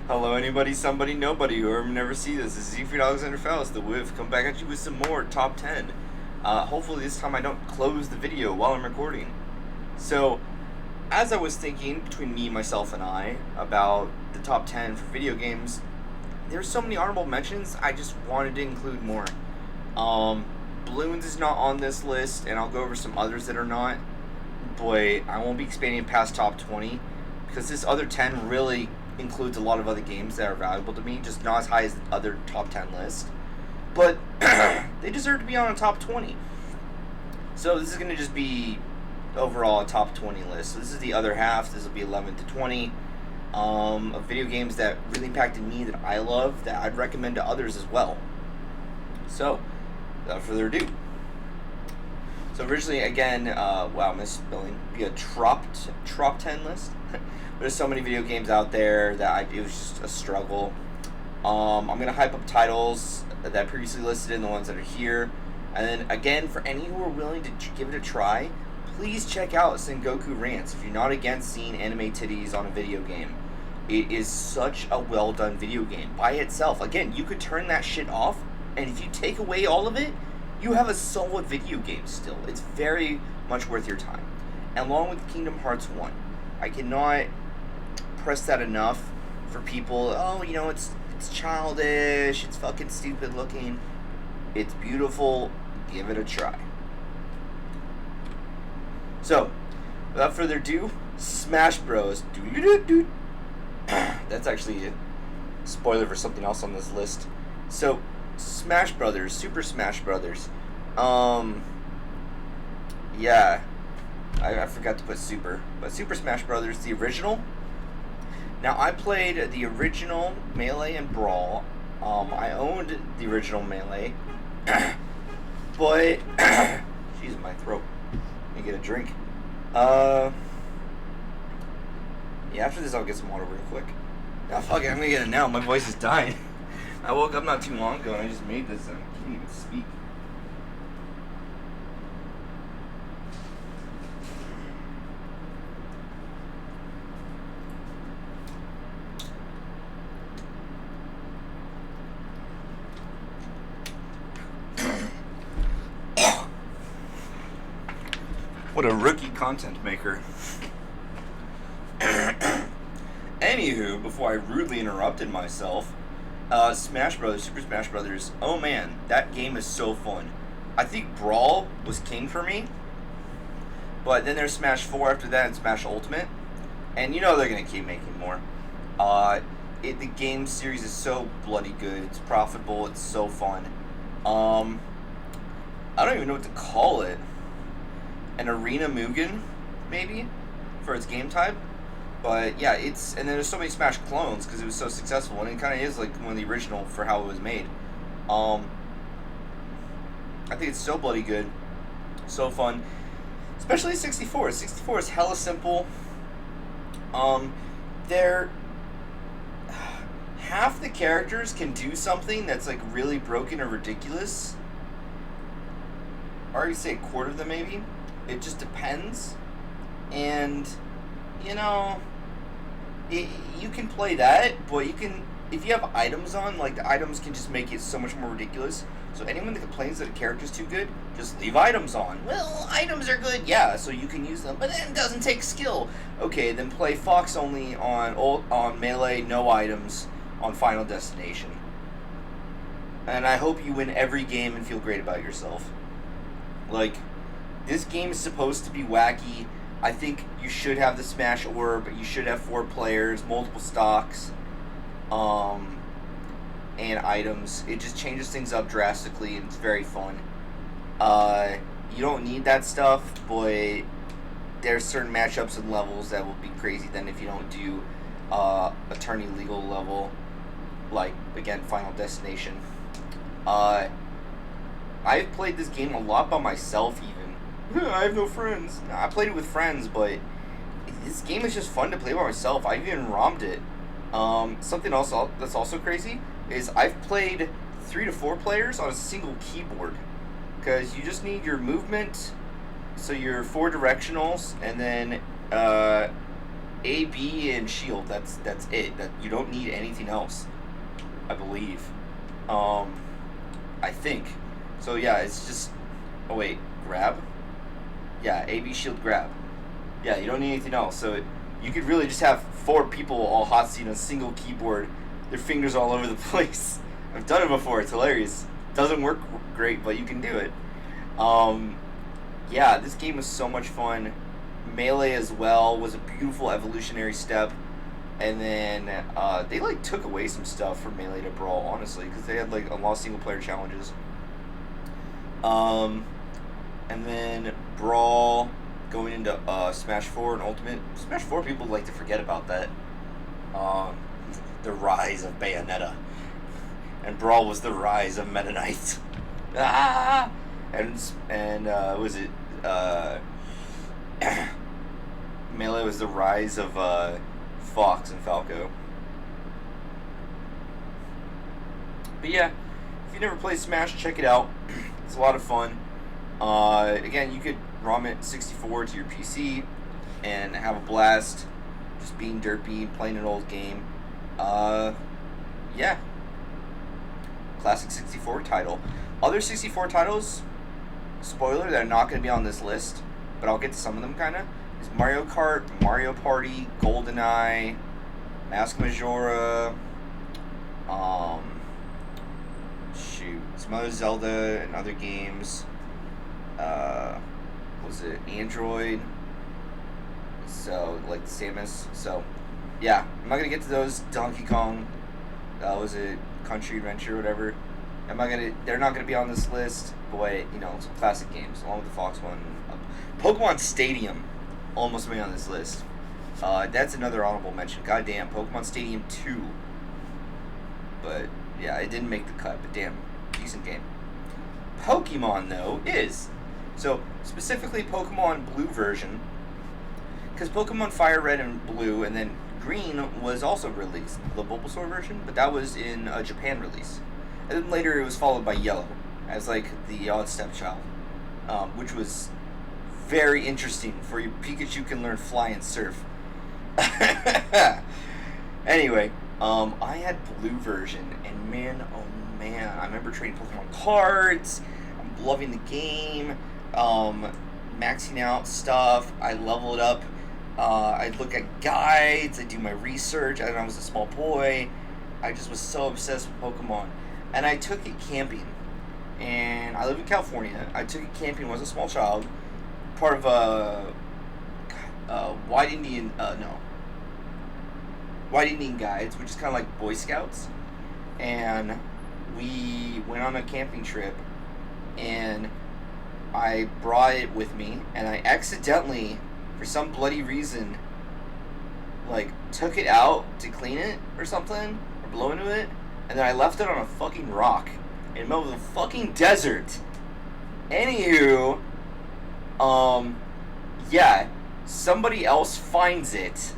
Hello, anybody, somebody, nobody, whoever never see this. This is Siegfried Alexander Faust, the Whiff. Come back at you with some more top 10. Hopefully, this time I don't close the video while I'm recording. So, as I was thinking between me, myself, and I about the top 10 for video games, there's so many honorable mentions, I just wanted to include more. Balloons is not on this list, and I'll go over some others that are not. But I won't be expanding past top 20 because this other 10 really includes a lot of other games that are valuable to me, just not as high as the other top 10 list. But they deserve to be on a top 20. So this is going to just be overall a top 20 list. So this is the other half. This will be 11 to 20 of video games that really impacted me, that I love, that I'd recommend to others as well. So, without further ado. So originally, again, wow, misspelling, be a trop 10 list. There's so many video games out there that it was just a struggle. I'm going to hype up titles that I previously listed and the ones that are here. And then, again, for any who are willing to give it a try, please check out Sengoku Rants if you're not against seeing anime titties on a video game. It is such a well-done video game by itself. Again, you could turn that shit off, and if you take away all of it, you have a solid video game still. It's very much worth your time. And along with Kingdom Hearts 1. I cannot press that enough for people. Oh, you know, it's childish, it's fucking stupid looking. It's beautiful. Give it a try. So, without further ado, Smash Bros. That's actually a spoiler for something else on this list. So, Smash Brothers, Super Smash Brothers. Yeah, I forgot to put Super, but Super Smash Brothers, the original. Now, I played the original Melee and Brawl. I owned the original Melee, but jeez, my throat. Let me get a drink. Yeah, after this, I'll get some water real quick. Now, fuck it, I'm gonna get it now. My voice is dying. I woke up not too long ago and I just made this and I can't even speak. What a rookie content maker. Anywho, before I rudely interrupted myself, Smash Brothers, Super Smash Brothers, oh man, that game is so fun. I think Brawl was king for me, but then there's Smash 4 after that and Smash Ultimate, and you know they're going to keep making more. The game series is so bloody good, it's profitable, it's so fun. I don't even know what to call it. An Arena Mugen, maybe, for its game type. But yeah, and then there's so many Smash clones because it was so successful, and it kind of is like one of the original for how it was made. I think it's so bloody good, so fun, especially 64. 64 is hella simple. They're half the characters can do something that's like really broken or ridiculous. Or you say a quarter of them maybe. It just depends, and you know. You can play that, but you can, if you have items on, like, the items can just make it so much more ridiculous. So anyone that complains that a character's too good, just leave items on. Well, items are good, yeah, so you can use them, but then it doesn't take skill. Okay, then play Fox only on Melee, no items, on Final Destination. And I hope you win every game and feel great about yourself. Like, this game is supposed to be wacky. I think you should have the Smash Orb, you should have 4 players, multiple stocks, and items. It just changes things up drastically, and it's very fun. You don't need that stuff, but there's certain matchups and levels that will be crazy then if you don't do Attorney Legal level, like, again, Final Destination. I've played this game a lot by myself, even. I have no friends. No, I played it with friends, but this game is just fun to play by myself. I've even ROM'd it. Something else that's also crazy is I've played 3 to 4 players on a single keyboard, because you just need your movement, so your 4 directionals, and then A, B, and shield. That's it. That you don't need anything else, I believe. I think. So yeah, it's just. Oh wait, grab. Yeah, A, B, shield, grab. Yeah, you don't need anything else. So you could really just have 4 people all hot seat on a single keyboard, their fingers all over the place. I've done it before. It's hilarious. Doesn't work great, but you can do it. Yeah, this game was so much fun. Melee as well was a beautiful evolutionary step, and then they like took away some stuff from Melee to Brawl, honestly, because they had like a lot of single player challenges. And then Brawl going into Smash 4 and Ultimate. Smash 4, people like to forget about that. The rise of Bayonetta, and Brawl was the rise of Meta Knight. Ah! And was it Melee was the rise of Fox and Falco. But yeah, if you never played Smash, check it out. It's a lot of fun. Again, you could ROM it 64 to your PC and have a blast, just being derpy, playing an old game. Yeah. Classic 64 title. Other 64 titles, spoiler, that are not going to be on this list, but I'll get to some of them kind of, is Mario Kart, Mario Party, GoldenEye, Mask Majora, some other Zelda and other games. Was it Android? So, like Samus. So, yeah, I'm not going to get to those. Donkey Kong, was it Country Adventure, whatever. They're not gonna be on this list, but some classic games along with the Fox one. Pokemon Stadium almost made on this list. That's another honorable mention. Goddamn, Pokemon Stadium 2. But yeah, it didn't make the cut. But damn, decent game. Pokemon though is so specifically Pokemon Blue version, because Pokemon Fire Red and Blue and then Green was also released, the Bulbasaur version, but that was in a Japan release. And then later it was followed by Yellow as like the odd stepchild, which was very interesting. For your Pikachu can learn fly and surf. Anyway, I had Blue version, and man, oh man, I remember trading Pokemon cards. I'm loving the game, maxing out stuff. I leveled up. I'd look at guides. I'd do my research. I was a small boy. I just was so obsessed with Pokemon. And I took it camping. And I live in California. I took it camping when I was a small child. Part of White Indian Guides, which is kind of like Boy Scouts. And we went on a camping trip. And I brought it with me. And I accidentally, for some bloody reason, like, took it out to clean it or something. Or blow into it. And then I left it on a fucking rock in the middle of the fucking desert. Anywho, yeah, somebody else finds it,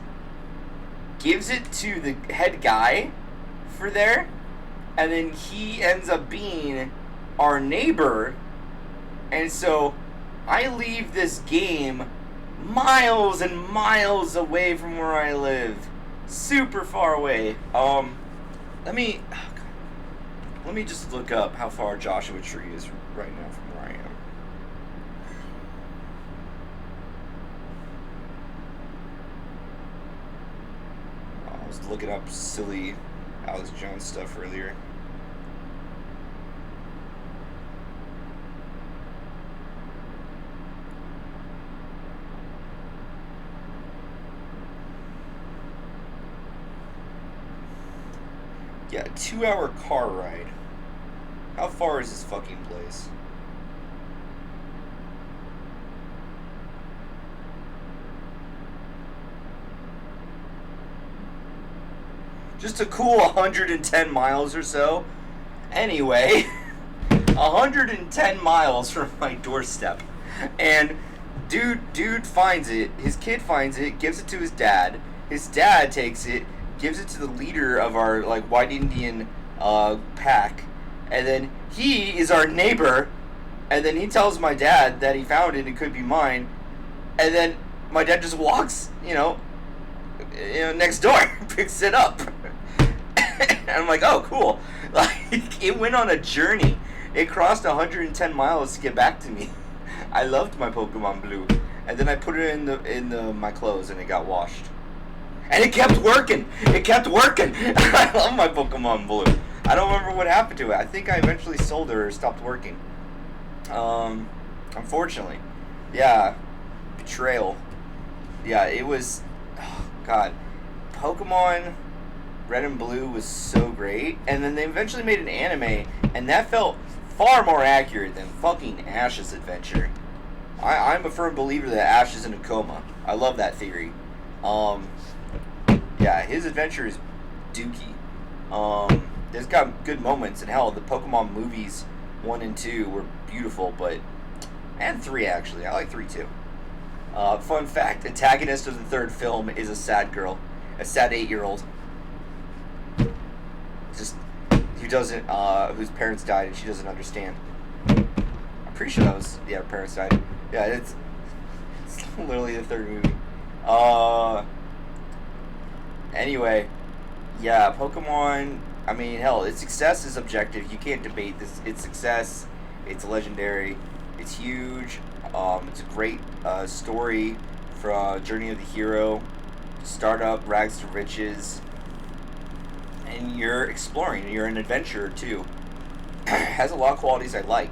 gives it to the head guy for there, and then he ends up being our neighbor. And so I leave this game miles and miles away from where I live. Super far away. Let me just look up how far Joshua Tree is right now from where I am. I was looking up silly Alex Jones stuff earlier. Yeah, 2-hour car ride. How far is this fucking place? Just a cool 110 miles or so. Anyway, 110 miles from my doorstep. And dude finds it. His kid finds it, gives it to his dad. His dad takes it, gives it to the leader of our like White Indian pack, and then he is our neighbor, and then he tells my dad that he found it and it could be mine, and then my dad just walks, next door picks it up. And I'm like, oh, cool. Like, it went on a journey. It crossed 110 miles to get back to me. I loved my Pokemon Blue. And then I put it in my clothes and it got washed. And it kept working. It kept working. I love my Pokemon Blue. I don't remember what happened to it. I think I eventually sold it or stopped working. Unfortunately. Yeah. Betrayal. Yeah, it was... Oh, God. Pokemon Red and Blue was so great. And then they eventually made an anime, and that felt far more accurate than fucking Ash's adventure. I'm a firm believer that Ash is in a coma. I love that theory. Yeah, his adventure is dookie. There's got good moments, and hell, the Pokemon movies 1 and 2 were beautiful, but... And 3, actually. I like 3, too. Fun fact, antagonist of the 3rd film is a sad girl. A sad 8-year-old. Just, who doesn't, whose parents died and she doesn't understand. I'm pretty sure that was, yeah, her parents died. Yeah, it's literally the 3rd movie. Anyway, yeah, Pokemon, I mean, hell, its success is objective. You can't debate this. Its success, it's legendary, it's huge. It's a great story for Journey of the Hero, startup, rags to riches, and you're exploring. You're an adventurer too. Has a lot of qualities I like.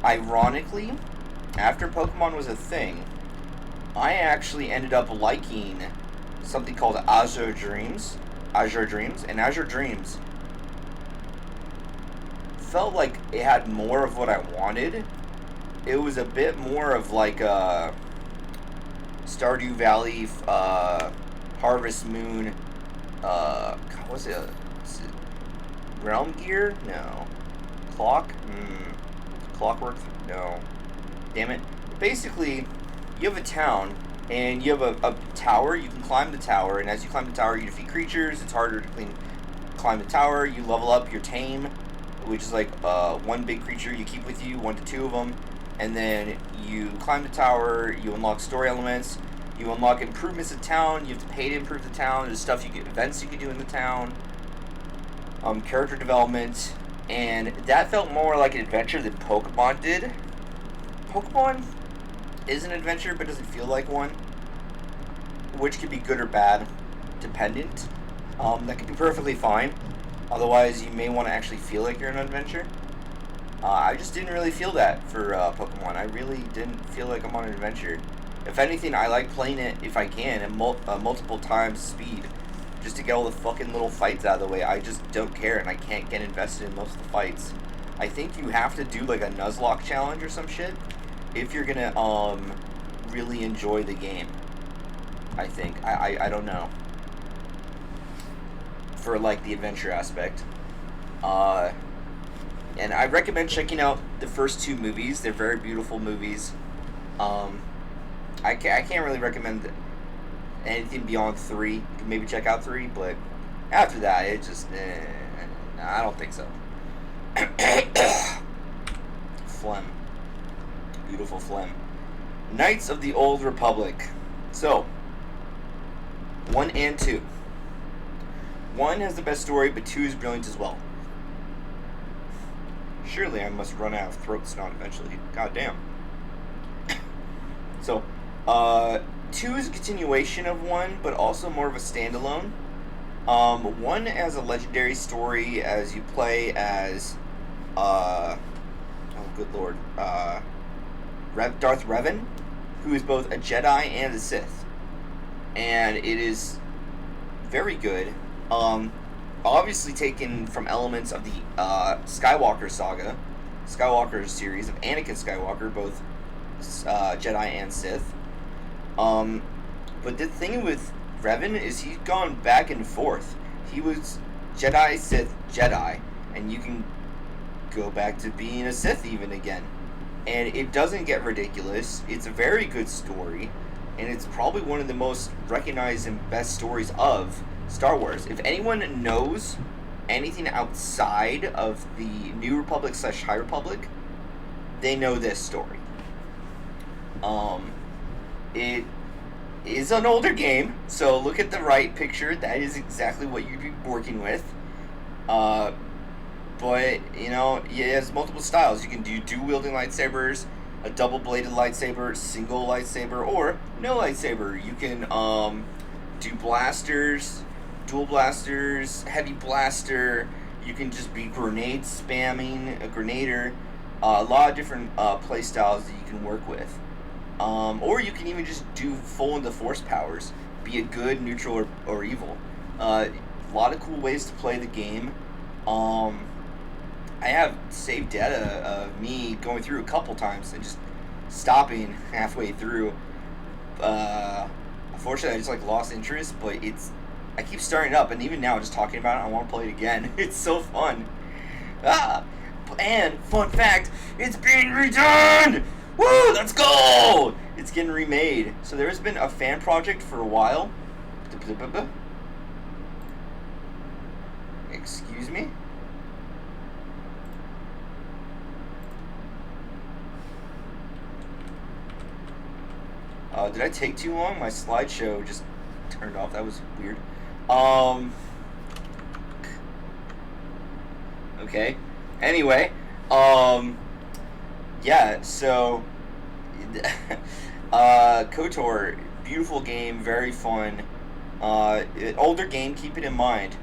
Ironically, after Pokemon was a thing, I actually ended up liking something called Azure Dreams. And Azure Dreams felt like it had more of what I wanted. It was a bit more of like a Stardew Valley, Harvest Moon, God, was it Realm Gear? No. Clockwork? No. Damn it. Basically, you have a town, and you have a tower. You can climb the tower, and as you climb the tower, you defeat creatures. It's harder to climb the tower. You level up your tame, which is like one big creature you keep with you, 1 to 2 of them. And then you climb the tower, you unlock story elements, you unlock improvements to town, you have to pay to improve the town, there's stuff you get, events you can do in the town, character development, and that felt more like an adventure than Pokemon did. Pokemon is an adventure, but doesn't feel like one, which could be good or bad, dependent. That could be perfectly fine, otherwise you may want to actually feel like you're in an adventure. I just didn't really feel that for Pokemon. I really didn't feel like I'm on an adventure. If anything, I like playing it, if I can, at multiple times speed, just to get all the fucking little fights out of the way. I just don't care, and I can't get invested in most of the fights. I think you have to do like a Nuzlocke challenge or some shit if you're gonna really enjoy the game. I think. I don't know. For like the adventure aspect. And I recommend checking out the first 2 movies. They're very beautiful movies. I can't really recommend anything beyond 3. You can maybe check out 3, but after that, it just... I don't think so. Phlegm. Beautiful phlegm. Knights of the Old Republic. So, 1 and 2. 1 has the best story, but 2 is brilliant as well. Surely I must run out of throat snot eventually. God damn. So, 2 is a continuation of 1, but also more of a standalone. 1 has a legendary story as you play as, oh good lord, Darth Revan, who is both a Jedi and a Sith. And it is very good. Obviously taken from elements of the Skywalker saga, Skywalker series of Anakin Skywalker, both Jedi and Sith. But the thing with Revan is he's gone back and forth. He was Jedi, Sith, Jedi, and you can go back to being a Sith even again. And it doesn't get ridiculous. It's a very good story, and it's probably one of the most recognized and best stories of Star Wars. If anyone knows anything outside of the New Republic / High Republic, they know this story. It is an older game, so look at the right picture. That is exactly what you'd be working with. Uh, but you know, it has multiple styles. You can do dual wielding lightsabers, a double bladed lightsaber, single lightsaber, or no lightsaber. You can do blasters, dual blasters, heavy blaster. You can just be grenade spamming, a grenader. A lot of different play styles that you can work with. Or you can even just do full into force powers, be it good, neutral, or evil. A lot of cool ways to play the game. I have saved data of me going through a couple times and just stopping halfway through. Unfortunately, I just like lost interest, but I keep starting up, and even now, just talking about it, I want to play it again. It's so fun. Ah, and fun fact, it's being redone. Woo! Let's go! It's getting remade. So there's been a fan project for a while. Excuse me? Did I take too long? My slideshow just turned off. That was weird. Okay. Anyway, yeah, so KOTOR, beautiful game, very fun. Older game, keep it in mind.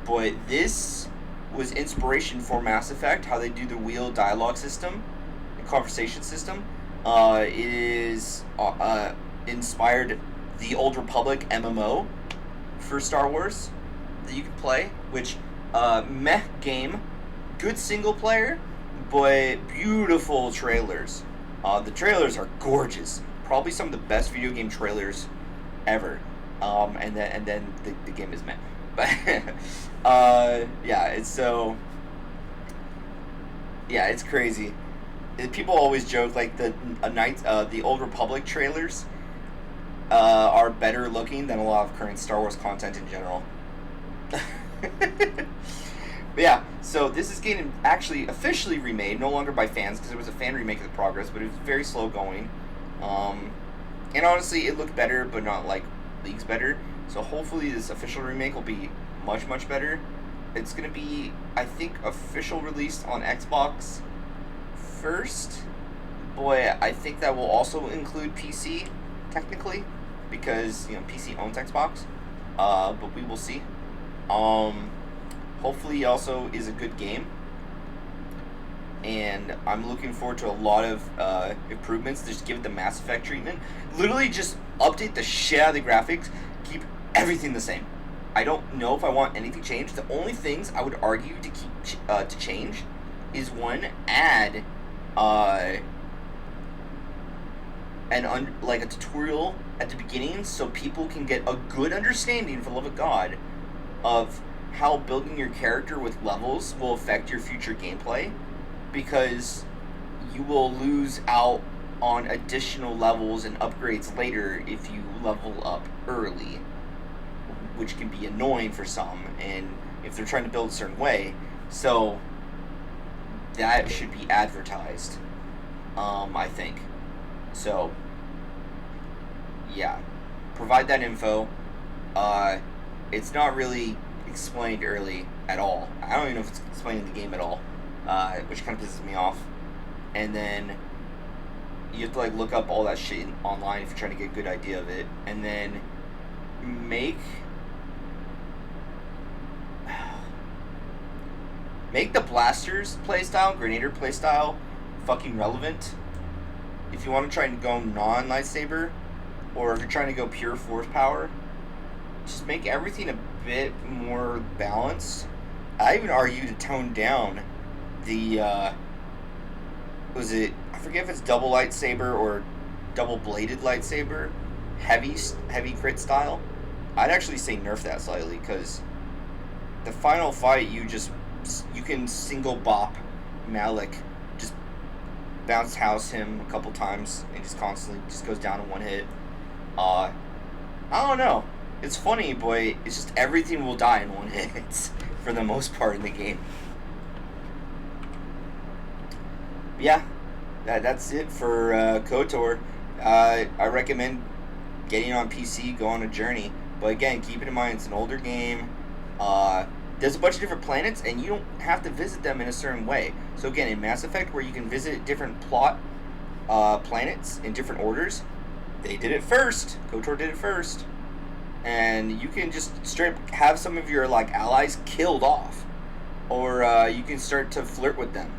But this was inspiration for Mass Effect, how they do the wheel dialogue system, the conversation system. It is inspired the Old Republic MMO for Star Wars that you can play, which meh game, good single player, but beautiful trailers. The trailers are gorgeous, probably some of the best video game trailers ever. And then the game is meh, but yeah, it's crazy. People always joke like the Old Republic trailers are better looking than a lot of current Star Wars content in general. But yeah, so this is getting actually officially remade, no longer by fans, because it was a fan remake of the Progress, but it was very slow going. And honestly, it looked better, but not like leagues better. So hopefully this official remake will be much, much better. It's going to be, I think, official released on Xbox first. Boy, I think that will also include PC, technically, because, PC owns Xbox. But we will see. Hopefully, also is a good game, and I'm looking forward to a lot of improvements. Just give it the Mass Effect treatment. Literally, just update the shit out of the graphics. Keep everything the same. I don't know if I want anything changed. The only things I would argue to keep to change is one, add like a tutorial at the beginning so people can get a good understanding, for the love of God, of how building your character with levels will affect your future gameplay, because you will lose out on additional levels and upgrades later if you level up early, which can be annoying for some, and if they're trying to build a certain way. So that should be advertised, I think. So yeah, provide that info. It's not really explained early at all. I don't even know if it's explained in the game at all, which kind of pisses me off. And then you have to like look up all that shit online if you're trying to get a good idea of it, and then make the blasters playstyle, grenader playstyle, fucking relevant. If you want to try and go non-lightsaber, or if you're trying to go pure force power, just make everything a bit more balanced. I even argue to tone down the I forget if it's double lightsaber or double bladed lightsaber, heavy crit style. I'd actually say nerf that slightly, because the final fight you can single bop Malik, just bounce house him a couple times and just constantly just goes down in one hit. I don't know. It's funny, but it's just everything will die in one hit for the most part in the game. Yeah, that's it for KOTOR. I recommend getting on PC, go on a journey. But again, keep in mind, it's an older game. There's a bunch of different planets, and you don't have to visit them in a certain way. So again, in Mass Effect, where you can visit different plot planets in different orders, they did it first. KOTOR did it first. And you can just straight up have some of your like allies killed off. Or you can start to flirt with them.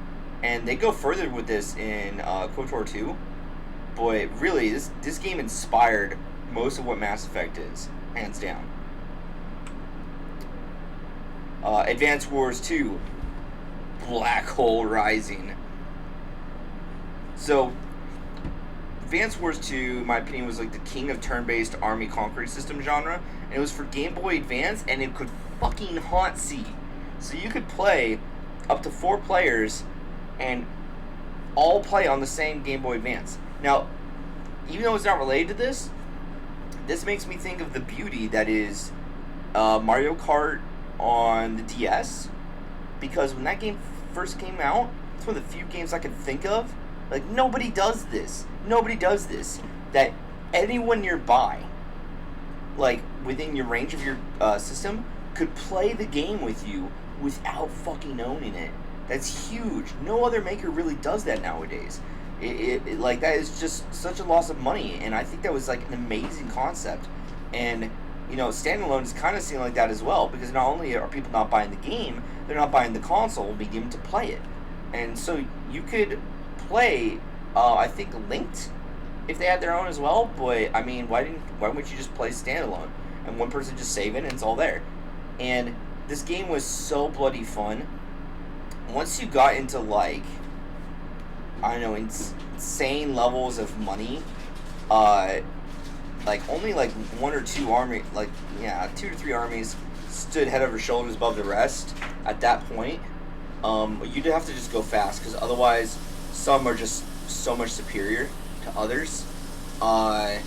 And they go further with this in KOTOR 2. Boy, really, this game inspired most of what Mass Effect is, hands down. Advance Wars 2, Black Hole Rising. So, Advance Wars 2, in my opinion, was like the king of turn-based army conquering system genre. And it was for Game Boy Advance, and it could fucking hot seat. So you could play up to 4 players and all play on the same Game Boy Advance. Now, even though it's not related to this, this makes me think of the beauty that is Mario Kart on the DS. Because when that game first came out, it's one of the few games I could think of. Like, nobody does this. Nobody does this. That anyone nearby, like, within your range of your system, could play the game with you without fucking owning it. That's huge. No other maker really does that nowadays. Like, that is just such a loss of money, and I think that was, like, an amazing concept. And, you know, standalone is kind of seen like that as well, because not only are people not buying the game, they're not buying the console, begin to play it. And so you could play, I think, Linked, if they had their own as well. Boy, I mean, why wouldn't you just play standalone, and one person just save it, and it's all there. And this game was so bloody fun. Once you got into, like, I don't know, insane levels of money, like, only, like, 1 or 2 army, like, yeah, 2 to 3 armies stood head over shoulders above the rest at that point. You'd have to just go fast, because otherwise, some are just so much superior to others. I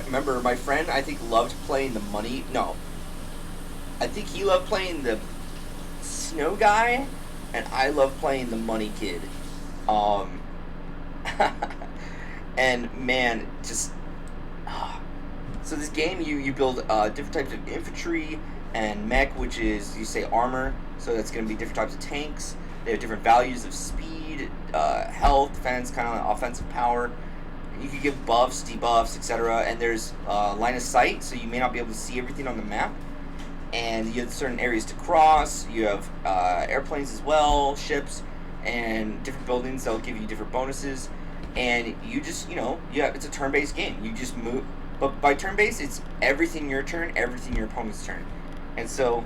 remember my friend, I think, loved playing the money, no, I think he loved playing the snow guy, and I love playing the money kid. And man, just so this game, you build different types of infantry and mech, which is, you say, armor, so that's going to be different types of tanks. They have different values of speed, health, defense, kind of like offensive power. You can give buffs, debuffs, etc. And there's line of sight, so you may not be able to see everything on the map. And you have certain areas to cross. You have airplanes as well, ships, and different buildings that will give you different bonuses. And you just, you know, it's a turn-based game. You just move, but by turn-based, it's everything your turn, everything your opponent's turn. And so,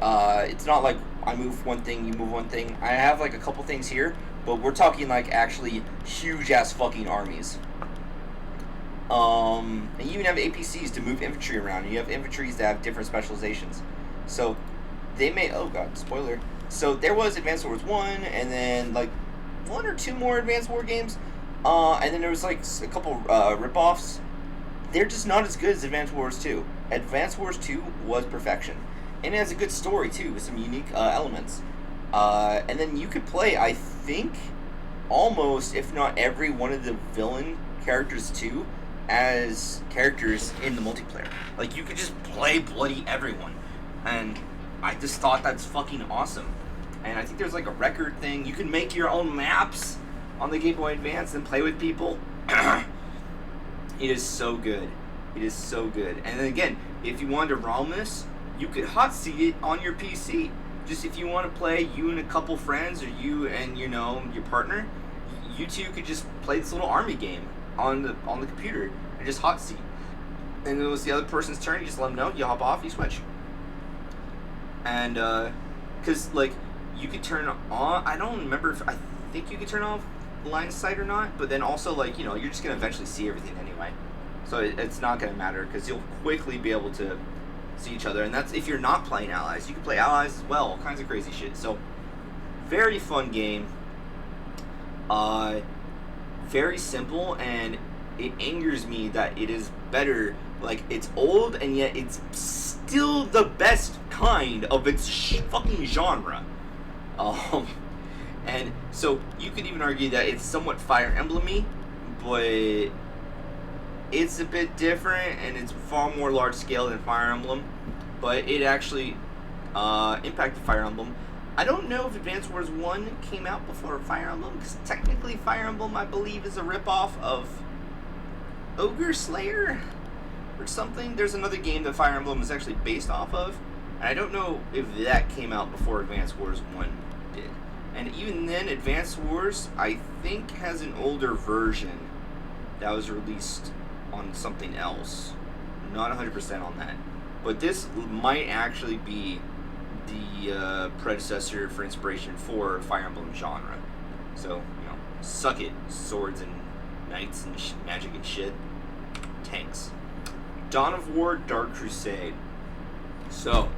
it's not like I move one thing, you move one thing. I have like a couple things here, but we're talking like actually huge-ass fucking armies. And you even have APCs to move infantry around. You have infantries that have different specializations. So they may, oh god, spoiler. So there was Advanced Wars 1, and then like 1 or 2 more Advanced War games. And then there was like a couple rip-offs. They're just not as good as Advanced Wars 2. Advanced Wars 2 was perfection. And it has a good story too, with some unique elements. And then you could play, I think, almost, if not every one of the villain characters too, as characters in the multiplayer. Like, you could just play bloody everyone. And I just thought that's fucking awesome. And I think there's like a record thing. You can make your own maps on the Game Boy Advance and play with people. It is so good. It is so good. And then again, if you wanted to ROM this, you could hot seat it on your PC. Just if you want to play, you and a couple friends, or you and, you know, your partner, you two could just play this little army game on the computer and just hot seat. And it was the other person's turn. You just let them know. You hop off. You switch. And because like you could turn on. I don't remember if I think you could turn off line of sight or not. But then also, like, you know, you're just gonna eventually see everything anyway. So it's not gonna matter, because you'll quickly be able to see each other. And that's if you're not playing allies. You can play allies as well. All kinds of crazy shit. So very fun game. Very simple, and it angers me that it is better. Like, it's old, and yet it's still the best kind of its fucking genre. And so you could even argue that it's somewhat Fire Emblem-y, but It's a bit different, and it's far more large scale than Fire Emblem, but it actually impacted Fire Emblem. I don't know if Advance Wars 1 came out before Fire Emblem, because technically Fire Emblem, I believe, is a ripoff of Ogre Slayer or something. There's another game that Fire Emblem is actually based off of, and I don't know if that came out before Advance Wars 1 did. And even then, Advance Wars, I think, has an older version that was released on something else. Not 100% on that. But this might actually be the predecessor for inspiration for Fire Emblem genre. So, suck it, swords and knights and magic and shit. Tanks. Dawn of War, Dark Crusade. So,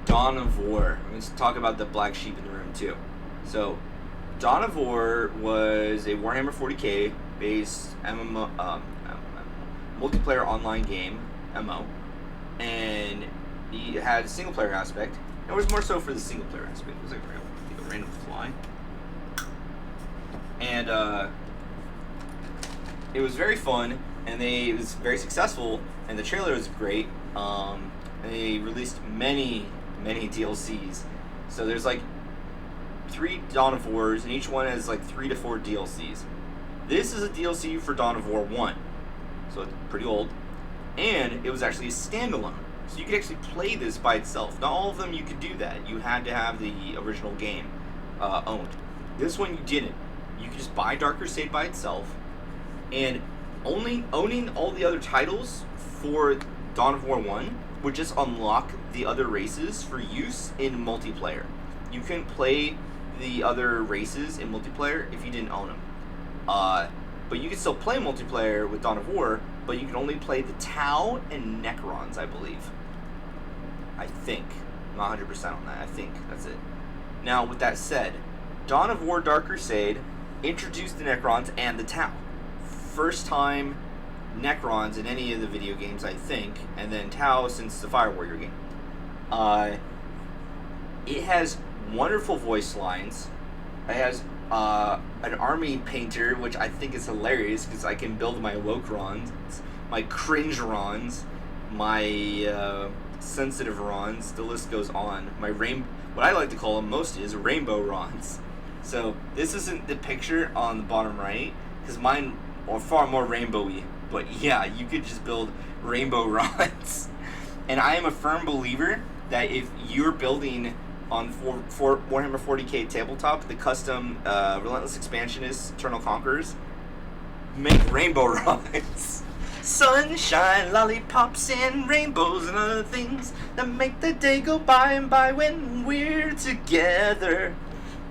Dawn of War. Let's talk about the black sheep in the room too. So, Dawn of War was a Warhammer 40k based multiplayer online game, MO, and it had a single player aspect. It was more so for the single player aspect. It was like a random fly. And it was very fun, and it was very successful, and the trailer was great. And they released many DLCs. So there's like 3 Dawn of Wars, and each one has like 3 to 4 DLCs. This is a DLC for Dawn of War 1, so it's pretty old, and it was actually a standalone. So you could actually play this by itself. Not all of them you could do that. You had to have the original game owned. This one you didn't. You could just buy Dark Crusade by itself, and only owning all the other titles for Dawn of War 1 would just unlock the other races for use in multiplayer. You couldn't play the other races in multiplayer if you didn't own them. But you could still play multiplayer with Dawn of War, but you can only play the Tau and Necrons, I believe. I think. I'm not 100% on that. I think that's it. Now, with that said, Dawn of War Dark Crusade introduced the Necrons and the Tau. First time Necrons in any of the video games, I think, and then Tau since the Fire Warrior game. It has wonderful voice lines. It has an army painter, which I think is hilarious because I can build my Wokrons, my Cringerons, my sensitive Rons. The list goes on. What I like to call them most is Rainbow Rons. So this isn't the picture on the bottom right because mine are far more rainbowy. But yeah, you could just build Rainbow Rons. And I am a firm believer that if you're building on for Warhammer 40k tabletop, the custom Relentless Expansionists, Eternal Conquerors, make Rainbow Rons. Sunshine, lollipops, and rainbows and other things that make the day go by and by when we're together.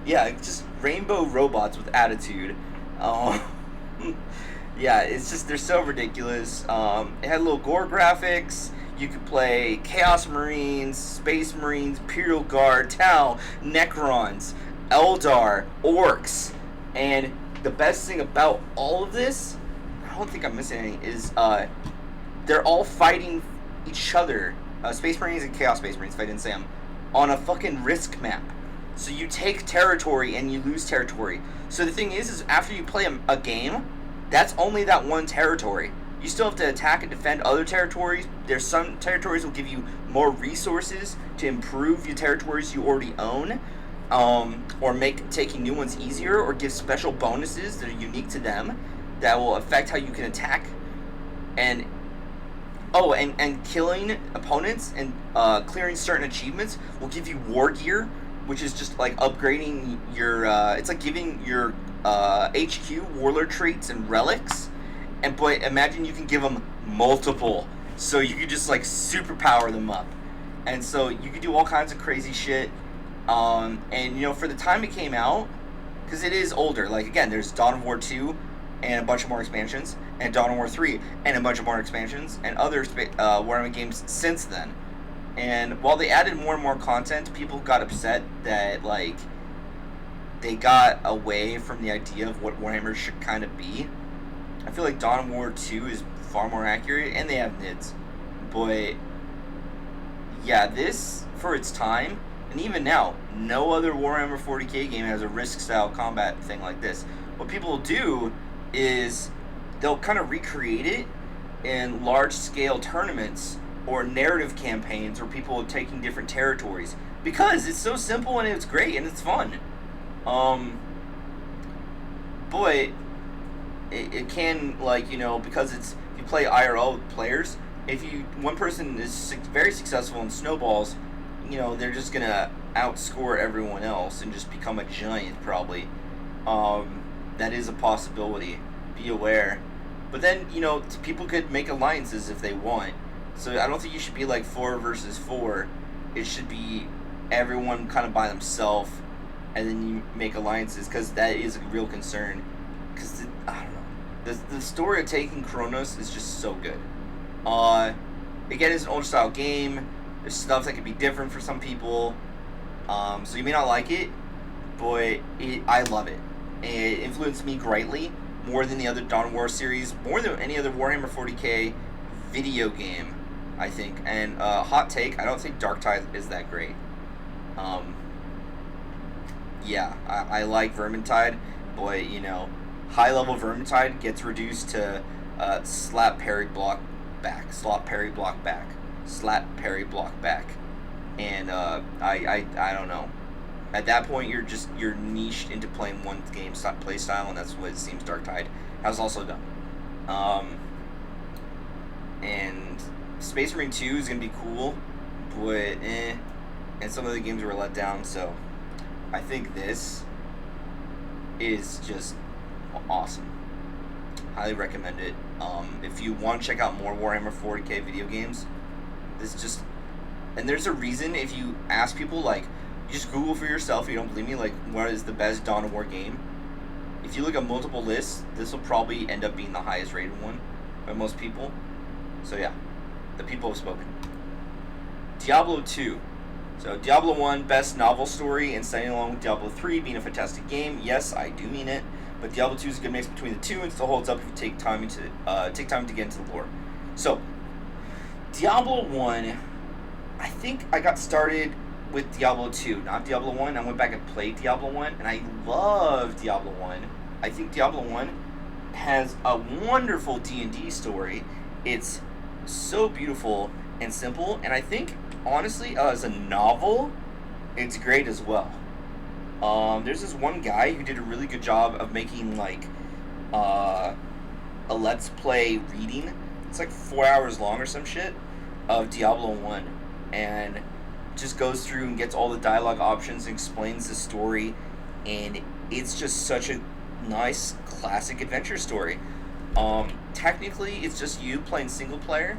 Yeah, just rainbow robots with attitude. Yeah, it's just, they're so ridiculous. It had little gore graphics. You could play Chaos Marines, Space Marines, Imperial Guard, Tau, Necrons, Eldar, Orcs. And the best thing about all of this, I don't think I'm missing anything, is they're all fighting each other. Space Marines and Chaos Space Marines, if I didn't say them, on a fucking risk map. So you take territory and you lose territory. So the thing is after you play a game, that's only that one territory. You still have to attack and defend other territories. There's some territories will give you more resources to improve the territories you already own, or make taking new ones easier, or give special bonuses that are unique to them that will affect how you can attack. And killing opponents and clearing certain achievements will give you war gear, which is just like upgrading your. It's like giving your HQ warlord traits and relics. And boy, imagine you can give them multiple, so you could just like superpower them up, and so you could do all kinds of crazy shit. And for the time it came out, because it is older. Like again, there's Dawn of War 2, and a bunch of more expansions, and Dawn of War 3, and a bunch of more expansions, and other Warhammer games since then. And while they added more and more content, people got upset that like they got away from the idea of what Warhammer should kind of be. I feel like Dawn of War 2 is far more accurate, and they have NIDS. But yeah, this, for its time, and even now, no other Warhammer 40k game has a risk-style combat thing like this. What people do is they'll kind of recreate it, in large-scale tournaments or narrative campaigns where people are taking different territories, because it's so simple and it's great and it's fun. Um, but it can, like, because it's, if you play IRL with players, if you one person is very successful in snowballs, they're just gonna outscore everyone else and just become a giant probably. That is a possibility. Be aware. But then, people could make alliances if they want. So I don't think you should be like 4 versus 4. It should be everyone kind of by themselves, and then you make alliances, because that is a real concern. Because I don't know, the story of taking Kronos is just so good. Again, it's an old style game. There's stuff that could be different for some people. So you may not like it, but I love it. It influenced me greatly, more than the other Dawn War series, more than any other Warhammer 40k video game, I think. And hot take, I don't think Darktide is that great. Yeah, I like Vermintide, but high level Vermintide gets reduced to slap, parry, block, back, slap, parry, block, back, slap, parry, block, back, and I don't know. At that point, you're niched into playing one game play style, and that's what it seems Darktide has also done. And Space Marine 2 is gonna be cool, but and some of the games were let down. So I think this is just awesome. Highly recommend it. If you want to check out more Warhammer 40k video games, this just, and there's a reason. If you ask people, like, you just Google for yourself, if you don't believe me, like, what is the best Dawn of War game? If you look at multiple lists, this will probably end up being the highest rated one by most people. So yeah, the people have spoken. Diablo 2. So Diablo 1, best novel story, and standing along with Diablo 3 being a fantastic game. Yes, I do mean it. But Diablo 2 is a good mix between the two, and still holds up if you take time to get into the lore. So Diablo 1, I think I got started with Diablo 2, not Diablo 1. I went back and played Diablo 1, and I love Diablo 1. I think Diablo 1 has a wonderful D&D story. It's so beautiful and simple, and I think, honestly, as a novel, it's great as well. There's this one guy who did a really good job of making, like, a Let's Play reading. It's like 4 hours long or some shit of Diablo 1, and just goes through and gets all the dialogue options and explains the story, and it's just such a nice classic adventure story. Technically it's just you playing single player,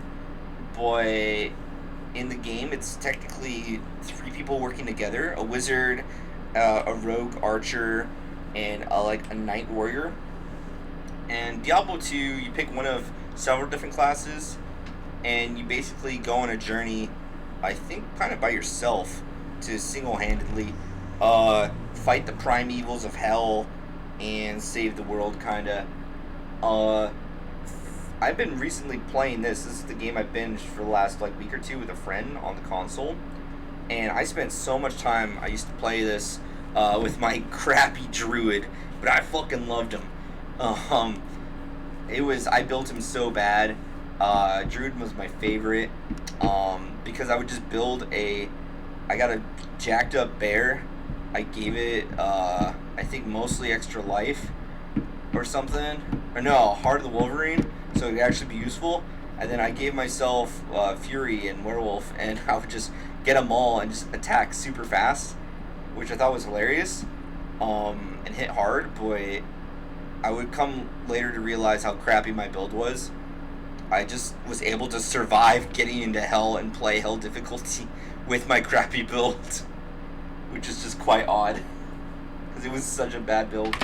but in the game it's technically 3 people working together: a wizard, a rogue archer, and a knight warrior. And Diablo 2, you pick one of several different classes, and you basically go on a journey, I think kind of by yourself, to single-handedly fight the primevals of hell and save the world, kind of. I've been recently playing this. This is the game I binged for the last week or two with a friend on the console, and I spent so much time. I used to play this with my crappy druid, but I fucking loved him. I built him so bad. Druid was my favorite, because I would just I got a jacked up bear. I gave it, I think mostly extra life or something. Or no, Heart of the Wolverine, so it could actually be useful. And then I gave myself Fury and Werewolf, and I would just get them all and just attack super fast, which I thought was hilarious, and hit hard. But I would come later to realize how crappy my build was. I just was able to survive getting into hell and play hell difficulty with my crappy build, which is just quite odd, because it was such a bad build.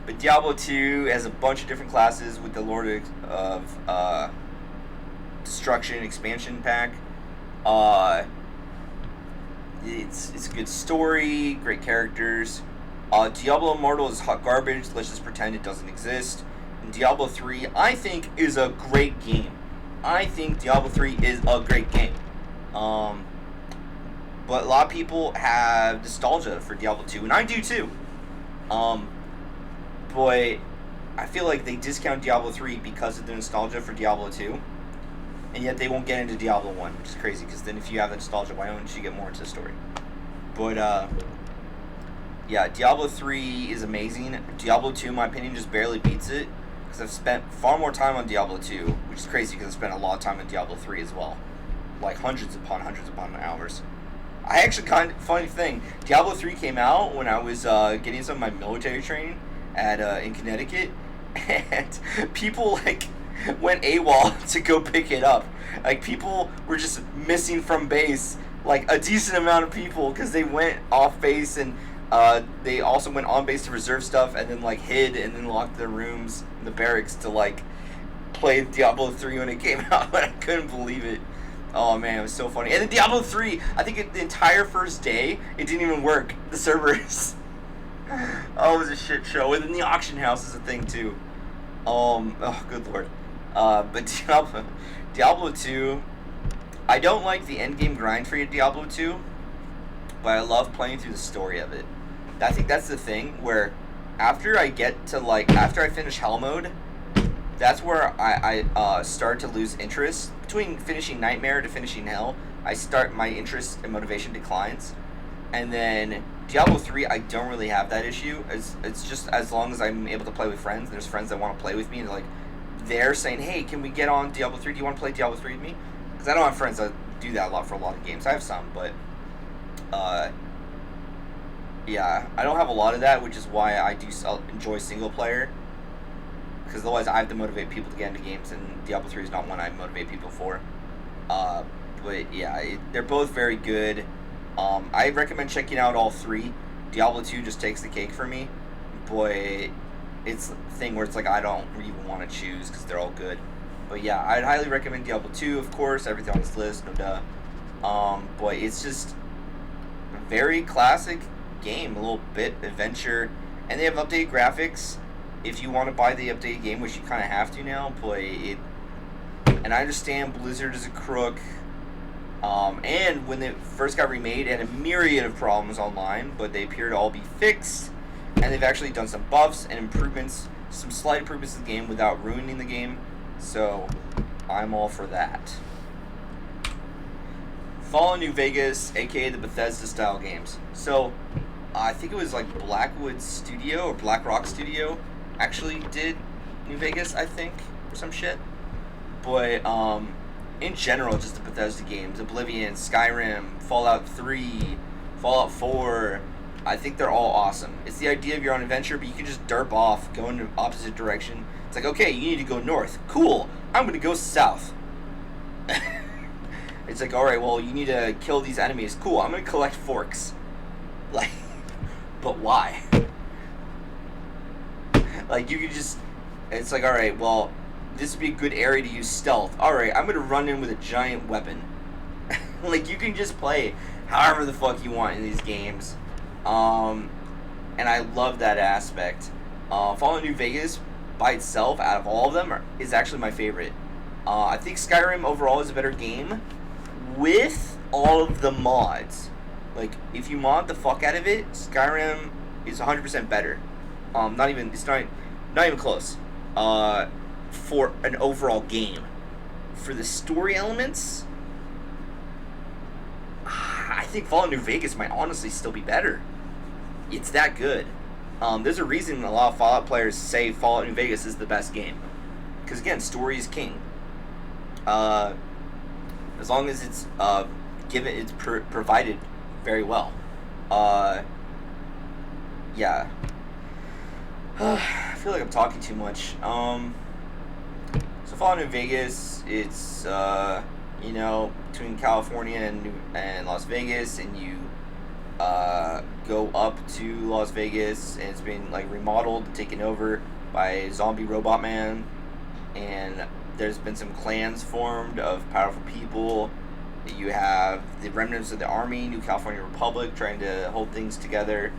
But Diablo 2 has a bunch of different classes with the Lord of Destruction expansion pack. It's a good story, great characters. Diablo Immortal is hot garbage. Let's just pretend it doesn't exist. And Diablo 3, I think, is a great game. I think Diablo 3 is a great game. But a lot of people have nostalgia for Diablo 2, and I do too. But I feel like they discount Diablo 3 because of the nostalgia for Diablo 2, and yet they won't get into Diablo 1, which is crazy, because then if you have the nostalgia, why don't you get more into the story? But, yeah, Diablo 3 is amazing. Diablo 2, in my opinion, just barely beats it, because I've spent far more time on Diablo 2, which is crazy, because I've spent a lot of time on Diablo 3 as well. Like, hundreds upon hours. I actually funny thing, Diablo 3 came out when I was getting some of my military training in Connecticut, and people like went AWOL to go pick it up. Like, people were just missing from base, like a decent amount of people, because they went off base, and they also went on base to reserve stuff, and then like hid and then locked their rooms in the barracks to like play Diablo 3 when it came out. I couldn't believe it. Oh man, it was so funny. And then Diablo 3, I think the entire first day, it didn't even work. The servers. Oh, it was a shit show. And then the auction house is a thing too. Oh, good lord. But Diablo 2, I don't like the endgame grind for Diablo 2, but I love playing through the story of it. I think that's the thing where after I finish Hell mode, that's where I start to lose interest. Between finishing Nightmare to finishing Hell, my interest and motivation declines. And then Diablo 3, I don't really have that issue. It's just as long as I'm able to play with friends, there's friends that want to play with me, and they're saying, hey, can we get on Diablo 3? Do you want to play Diablo 3 with me? Because I don't have friends that do that a lot for a lot of games. I have some, but yeah, I don't have a lot of that, which is why I do enjoy single player. Because otherwise I have to motivate people to get into games, and Diablo 3 is not one I motivate people for. But yeah, they're both very good. I recommend checking out all three. Diablo 2 just takes the cake for me. But it's a thing where it's like I don't even want to choose because they're all good. But yeah, I'd highly recommend Diablo 2, of course. Everything on this list, no duh. But it's just a very classic game, a little bit adventure. And they have updated graphics. If you want to buy the updated game, which you kind of have to now, and I understand Blizzard is a crook, and when it first got remade, it had a myriad of problems online, but they appear to all be fixed, and they've actually done some buffs and improvements, some slight improvements to the game without ruining the game, so I'm all for that. Fallout New Vegas, aka the Bethesda style games. So, I think it was like Blackwood Studio or Black Rock Studio actually did New Vegas, I think, or some shit. But in general, just the Bethesda games, Oblivion, Skyrim, Fallout 3, Fallout 4, I think they're all awesome. It's the idea of you're on an adventure, but you can just derp off, go in the opposite direction. It's like, okay, you need to go north. Cool, I'm going to go south. It's like, alright, well, you need to kill these enemies. Cool, I'm going to collect forks. Like, but why? Like, you could just, it's like, alright, well, this would be a good area to use stealth. Alright, I'm going to run in with a giant weapon. Like, you can just play however the fuck you want in these games. And I love that aspect. Fallout New Vegas, by itself, out of all of them, is actually my favorite. I think Skyrim overall is a better game with all of the mods. Like, if you mod the fuck out of it, Skyrim is 100% better. Not even close. For an overall game. For the story elements, I think Fallout New Vegas might honestly still be better. It's that good. There's a reason a lot of Fallout players say Fallout New Vegas is the best game. Because again, story is king. As long as it's provided very well. Yeah. I feel like I'm talking too much. So Fallout New Vegas, it's between California and Las Vegas, and you go up to Las Vegas, and it's been like remodeled, taken over by Zombie Robot Man, and there's been some clans formed of powerful people. You have the remnants of the army, New California Republic, trying to hold things together,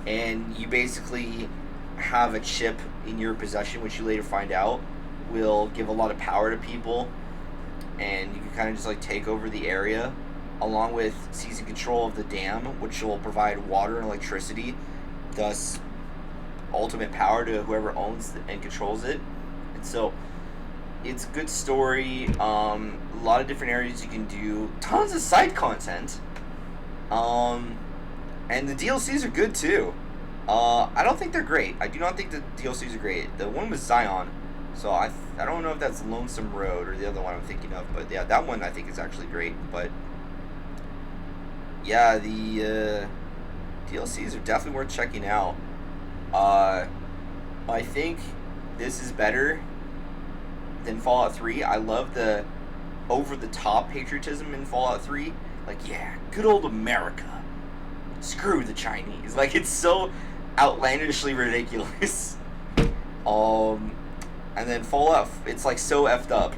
and you basically have a chip in your possession, which you later find out will give a lot of power to people, and you can kind of just like take over the area, along with seizing control of the dam, which will provide water and electricity, thus ultimate power to whoever owns and controls it. And so it's a good story. A lot of different areas you can do. Tons of side content. And the DLCs are good too. I don't think they're great. I do not think the DLCs are great. The one with Zion, so I don't know if that's Lonesome Road or the other one I'm thinking of, but yeah, that one I think is actually great. But yeah, the DLCs are definitely worth checking out. I think this is better than Fallout 3. I love the over-the-top patriotism in Fallout 3. Like, yeah, good old America. Screw the Chinese. Like, it's so outlandishly ridiculous. And then Fallout, it's like so effed up.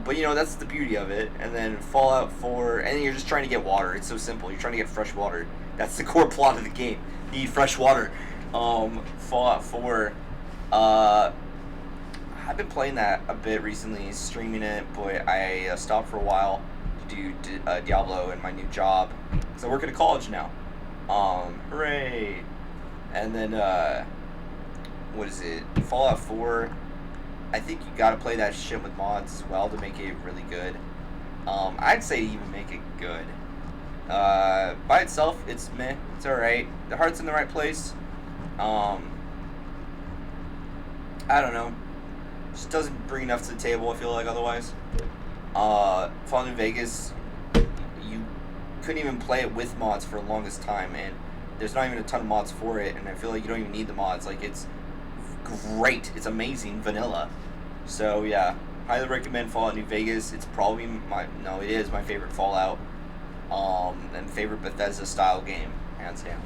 But you know, that's the beauty of it. And then Fallout 4, and then you're just trying to get water. It's so simple. You're trying to get fresh water. That's the core plot of the game. You need fresh water. Fallout 4, I've been playing that a bit recently, streaming it, but I stopped for a while to do Diablo and my new job. So I work at a college now. Hooray! And then, what is it? Fallout 4, I think you gotta play that shit with mods as well to make it really good. I'd say even make it good. By itself, it's meh. It's alright. The heart's in the right place. I don't know. Just doesn't bring enough to the table, I feel like, otherwise. Fallout New Vegas, you couldn't even play it with mods for the longest time, and there's not even a ton of mods for it, and I feel like you don't even need the mods. Like, it's great. It's amazing vanilla. So, yeah. Highly recommend Fallout New Vegas. It's probably it is my favorite Fallout. And favorite Bethesda style game, hands down.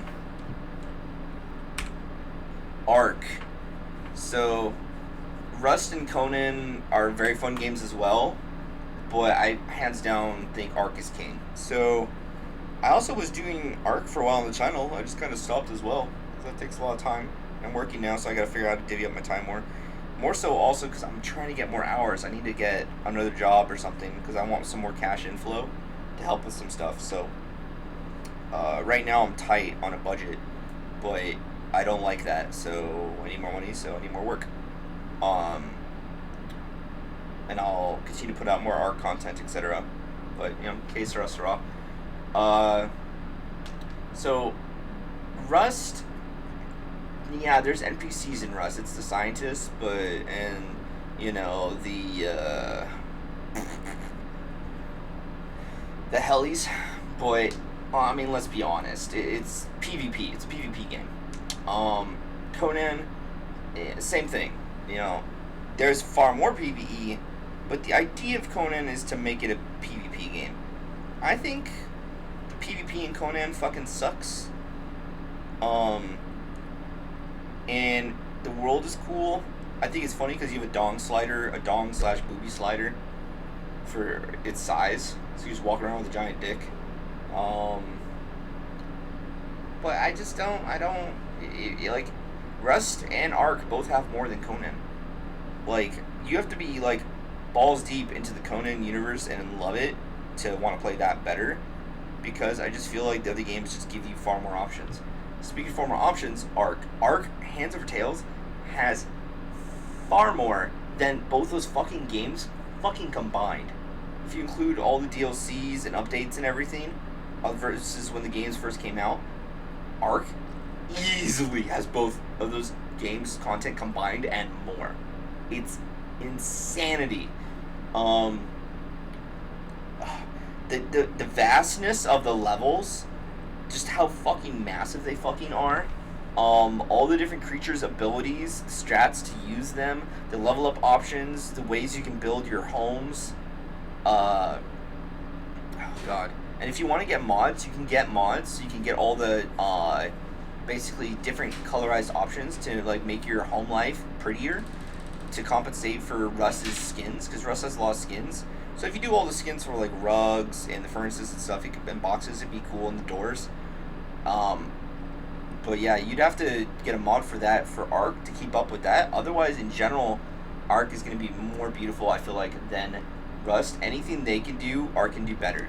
Ark. So, Rust and Conan are very fun games as well, but I hands down think Ark is king. So, I also was doing Ark for a while on the channel. I just kind of stopped as well, because that takes a lot of time. I'm working now, so I gotta figure out how to divvy up my time more. More so also because I'm trying to get more hours. I need to get another job or something, because I want some more cash inflow to help with some stuff. So, right now I'm tight on a budget, but I don't like that, so I need more money, so I need more work. And I'll continue to put out more art content, etc. But, you know, que sera, sera. So, Rust, yeah, there's NPCs in Rust. It's the scientists, and, you know, the helis. But, I mean, let's be honest. It's PvP. It's a PvP game. Conan, same thing. You know, there's far more PvE, but the idea of Conan is to make it a PvP game. I think the PvP in Conan fucking sucks. And the world is cool. I think it's funny because you have a dong/booby slider for its size. So you just walk around with a giant dick. But I just don't, like, Rust and Ark both have more than Conan. Like, you have to be, like, balls deep into the Conan universe and love it to want to play that better, because I just feel like the other games just give you far more options. Speaking of far more options, Ark, Hands Over Tails, has far more than both those fucking games fucking combined. If you include all the DLCs and updates and everything, versus when the games first came out, Ark easily has both of those games' content combined and more. It's insanity. The vastness of the levels, just how fucking massive they fucking are. All the different creatures' abilities, strats to use them, the level up options, the ways you can build your homes. Oh god. And if you want to get mods, you can get mods. You can get all the basically different colorized options to like make your home life prettier, to compensate for Rust's skins, because Rust has a lot of skins. So if you do all the skins for like rugs and the furnaces and stuff, and boxes, it'd be cool, and the doors. But yeah, you'd have to get a mod for that for Ark to keep up with that. Otherwise, in general, Ark is going to be more beautiful, I feel like, than Rust. Anything they can do, Ark can do better.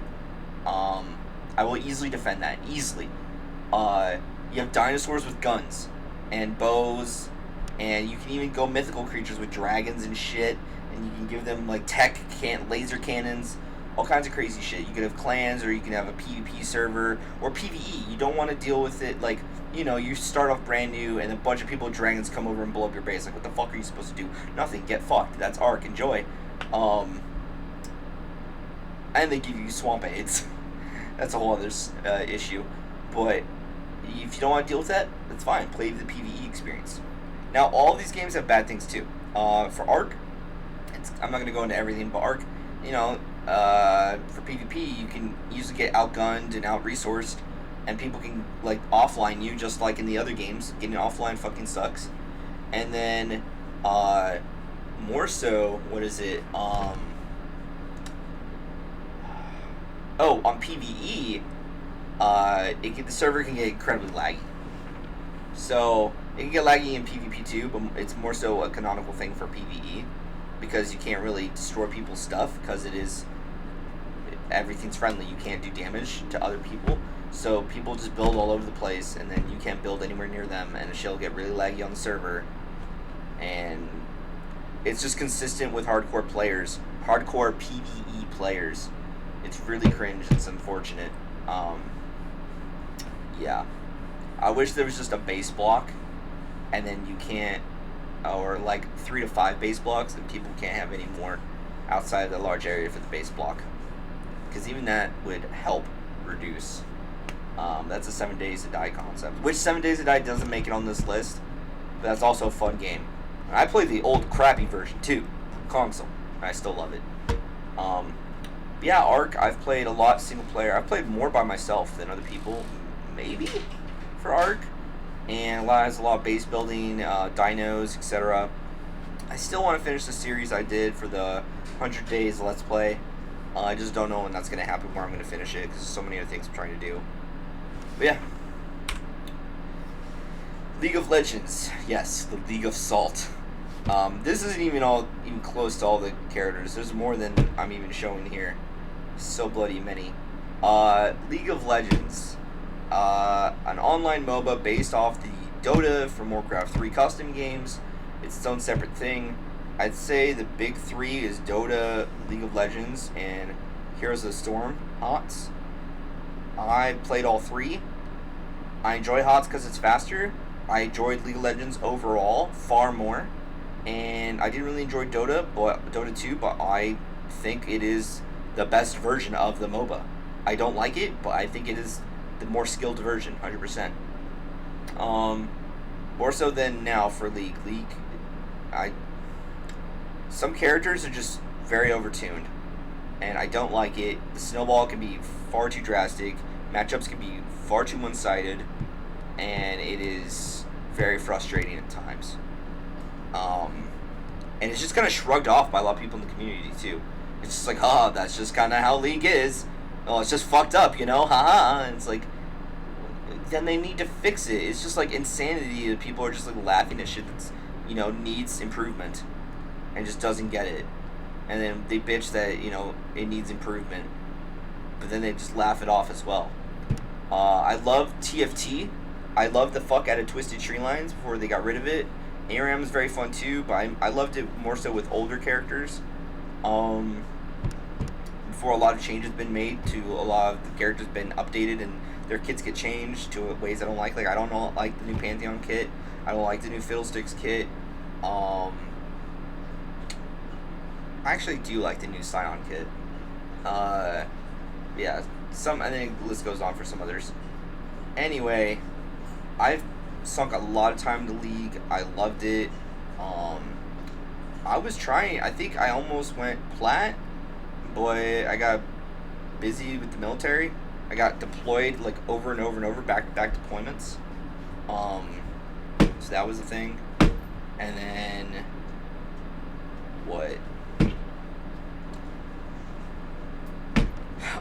I will easily defend that. Easily. You have dinosaurs with guns. and bows, and you can even go mythical creatures with dragons and shit, and you can give them like laser cannons, all kinds of crazy shit. You can have clans, or you can have a PvP server, or PvE. You don't want to deal with it like, you start off brand new and a bunch of people with dragons come over and blow up your base. Like, what the fuck are you supposed to do? Nothing. Get fucked. That's Ark. Enjoy. And they give you swamp aids. That's a whole other issue. But if you don't want to deal with that, that's fine. Play the PvE experience. Now, all of these games have bad things too. For Ark, I'm not going to go into everything, but Ark, for PvP, you can usually get outgunned and out-resourced, and people can, like, offline you, just like in the other games. Getting offline fucking sucks. And then, more so, what is it, on PvE, the server can get incredibly laggy. So, it can get laggy in PvP too, but it's more so a canonical thing for PvE, because you can't really destroy people's stuff, because everything's friendly. You can't do damage to other people, so people just build all over the place, and then you can't build anywhere near them, and shit'll get really laggy on the server, and it's just consistent with hardcore PvE players. It's really cringe. It's unfortunate. Yeah. I wish there was just a base block, and then you can't, or like 3 to 5 base blocks, and people can't have any more outside of the large area for the base block. Because even that would help reduce. That's a 7 Days to Die concept. Which 7 Days to Die doesn't make it on this list, but that's also a fun game. And I played the old crappy version too, console. I still love it. Yeah, Ark, I've played a lot single player. I've played more by myself than other people, maybe, for Ark. And has a lot of base building, dinos, etc. I still want to finish the series I did for the 100 Days Let's Play. I just don't know when that's going to happen, where I'm going to finish it, because there's so many other things I'm trying to do. But yeah. League of Legends. Yes, the League of Salt. This isn't even close to all the characters. There's more than I'm even showing here. So bloody many. League of Legends. An online MOBA based off the Dota from Warcraft 3 custom games. It's its own separate thing. I'd say the big three is Dota, League of Legends, and Heroes of the Storm, HOTS. I played all three. I enjoy HOTS because it's faster. I enjoyed League of Legends overall far more. And I didn't really enjoy Dota 2, but I think it is the best version of the MOBA. I don't like it, but I think it is the more skilled version, 100%. More so than now for League. Some characters are just very overtuned, and I don't like it. The snowball can be far too drastic. Matchups can be far too one-sided, and it is very frustrating at times. And it's just kind of shrugged off by a lot of people in the community too. It's just like, that's just kind of how League is. Oh, it's just fucked up, haha. And it's like, then they need to fix it. It's just like insanity that people are just like laughing at shit that's, needs improvement, and just doesn't get it. And then they bitch that, it needs improvement, but then they just laugh it off as well. I love TFT. I love the fuck out of Twisted Tree Lines before they got rid of it. ARAM is very fun too, but I loved it more so with older characters. Before a lot of changes been made to a lot of the characters been updated and their kits get changed to ways I don't like. Like, I don't like the new Pantheon kit. I don't like the new Fiddlesticks kit. I actually do like the new Scion kit. Yeah, I think the list goes on for some others. Anyway, I've sunk a lot of time in the League. I loved it. I think I almost went plat, but I got busy with the military. I got deployed like over and over and over, back deployments. So that was a thing. And then what?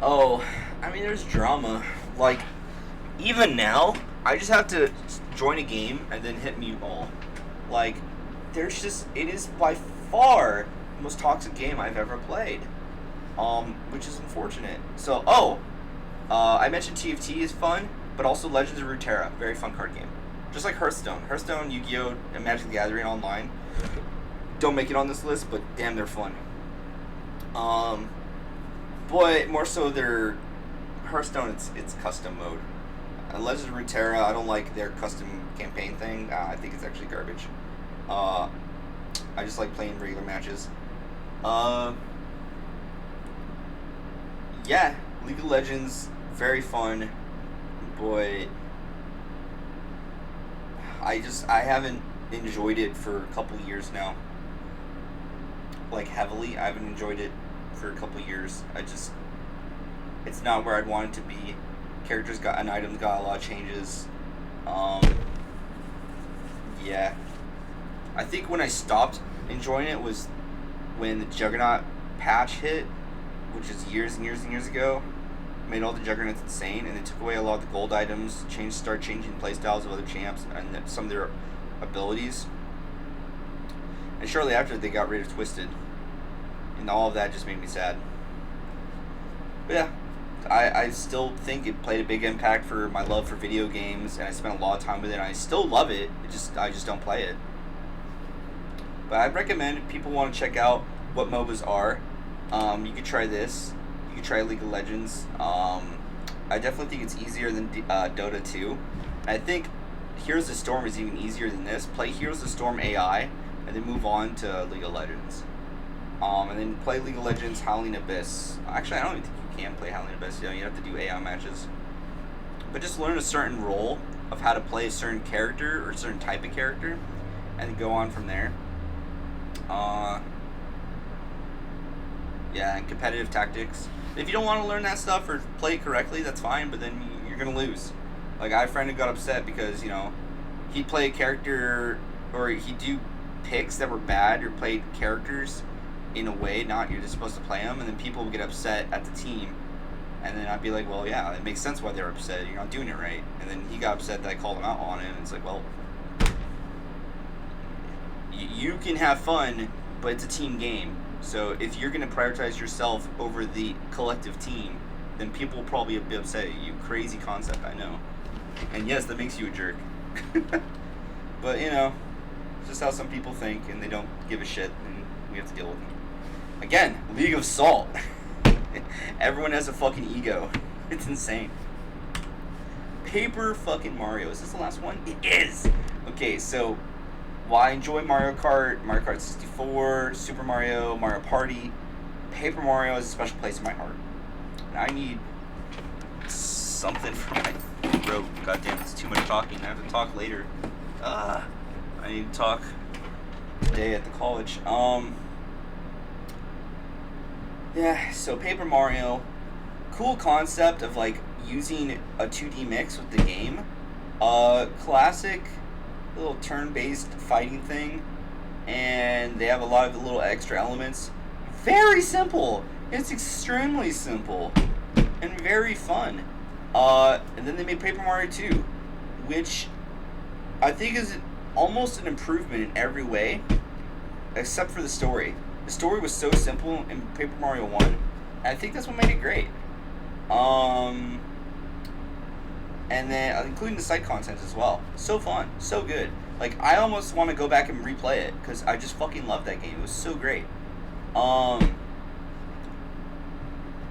Oh, there's drama. Like, even now, I just have to join a game and then hit mute all. Like, it is by far the most toxic game I've ever played. Which is unfortunate. So, I mentioned TFT is fun, but also Legends of Runeterra, very fun card game. Just like Hearthstone. Hearthstone, Yu-Gi-Oh, and Magic the Gathering Online don't make it on this list, but damn, they're fun. But more so their Hearthstone, it's custom mode. Legends of Runeterra, I don't like their custom campaign thing. I think it's actually garbage. I just like playing regular matches. Yeah, League of Legends, very fun, but I haven't enjoyed it for a couple years now. Like, heavily, I haven't enjoyed it for a couple years. It's not where I'd want it to be. Characters and items got a lot of changes. Yeah. I think when I stopped enjoying it was when the Juggernaut patch hit, which is years and years and years ago. Made all the Juggernauts insane, and it took away a lot of the gold items, started changing playstyles of other champs and some of their abilities. And shortly after, they got rid of Twisted, and all of that just made me sad. But yeah, I still think it played a big impact for my love for video games, and I spent a lot of time with it, and I still love it. I just don't play it. But I'd recommend if people want to check out what MOBAs are, you could try this. You could try League of Legends. I definitely think it's easier than Dota 2. And I think Heroes of the Storm is even easier than this. Play Heroes of the Storm AI, and then move on to League of Legends. And then play League of Legends Howling Abyss. Actually, I don't even think you can play Howling Abyss. You have to do AI matches. But just learn a certain role of how to play a certain character or a certain type of character, and then go on from there. Yeah, and competitive tactics. If you don't want to learn that stuff or play it correctly, that's fine, but then you're going to lose. Like, I have a friend who got upset because, he'd play a character, or he'd do picks that were bad, or played characters in a way not you're just supposed to play them, and then people would get upset at the team. And then I'd be like, well, yeah, it makes sense why they're upset. You're not doing it right. And then he got upset that I called him out on it, and it's like, well, you can have fun, but it's a team game. So if you're going to prioritize yourself over the collective team, then people will probably be upset at you. Crazy concept, I know. And yes, that makes you a jerk. But, it's just how some people think, and they don't give a shit, and we have to deal with them. Again, League of Salt. Everyone has a fucking ego. It's insane. Paper fucking Mario. Is this the last one? It is! Okay, so I enjoy Mario Kart 64, Super Mario, Mario Party. Paper Mario has a special place in my heart. And I need something for my throat. God damn, it's too much talking. I have to talk later. I need to talk today at the college. Yeah, so Paper Mario, cool concept of like using a 2D mix with the game. Classic little turn-based fighting thing, and they have a lot of the little extra elements. Very simple. It's extremely simple and very fun. And then they made Paper Mario 2, which I think is almost an improvement in every way, except for the story. The story was so simple in Paper Mario 1, and I think that's what made it great. And then, including the side content as well. So fun. So good. Like, I almost want to go back and replay it, because I just fucking loved that game. It was so great. And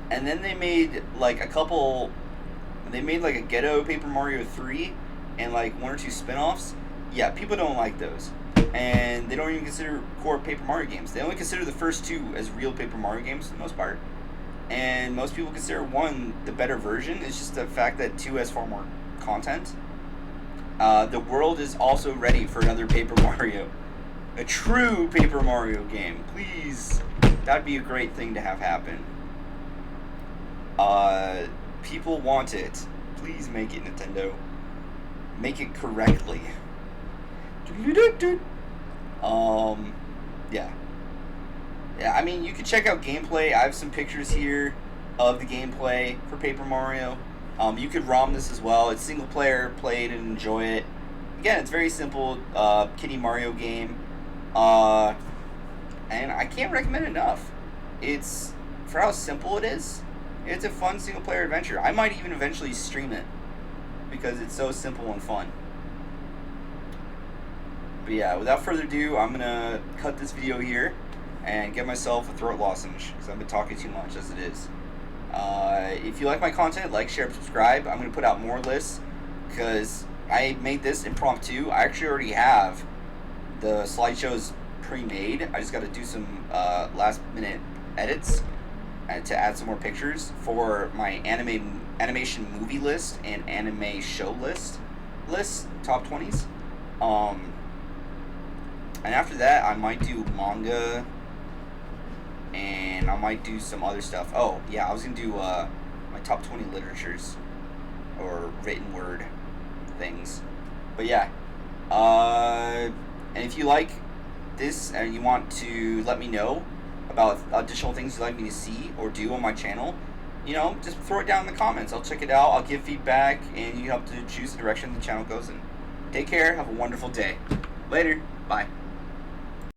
then they made, like, They made, like, a ghetto Paper Mario 3, and, like, 1 or 2 spin-offs. Yeah, people don't like those. And they don't even consider core Paper Mario games. They only consider the first 2 as real Paper Mario games, for the most part. And most people consider 1 the better version. It's just the fact that 2 has far more content. The world is also ready for another Paper Mario. A true Paper Mario game. Please. That'd be a great thing to have happen. People want it. Please make it, Nintendo. Make it correctly. Yeah. Yeah, I mean, you can check out gameplay. I have some pictures here of the gameplay for Paper Mario. You could ROM this as well. It's single player, play it and enjoy it. Again, it's very simple, kiddie Mario game. And I can't recommend it enough. It's, for how simple it is, it's a fun single player adventure. I might even eventually stream it, because it's so simple and fun. But yeah, without further ado, I'm gonna cut this video here and get myself a throat lozenge because I've been talking too much as it is. If you like my content, like, share, subscribe. I'm gonna put out more lists because I made this impromptu. I actually already have the slideshows pre-made. I just got to do some last-minute edits to add some more pictures for my animation movie list and anime show list top 20s. And after that, I might do manga, and I might do some other stuff. Oh yeah, I was gonna do my top 20 literatures or written word things. But yeah, and if you like this and you want to let me know about additional things you'd like me to see or do on my channel, you know, just throw it down in the comments. I'll check it out, I'll give feedback, and you help to choose the direction the channel goes in. Take care, have a wonderful day. Later, bye.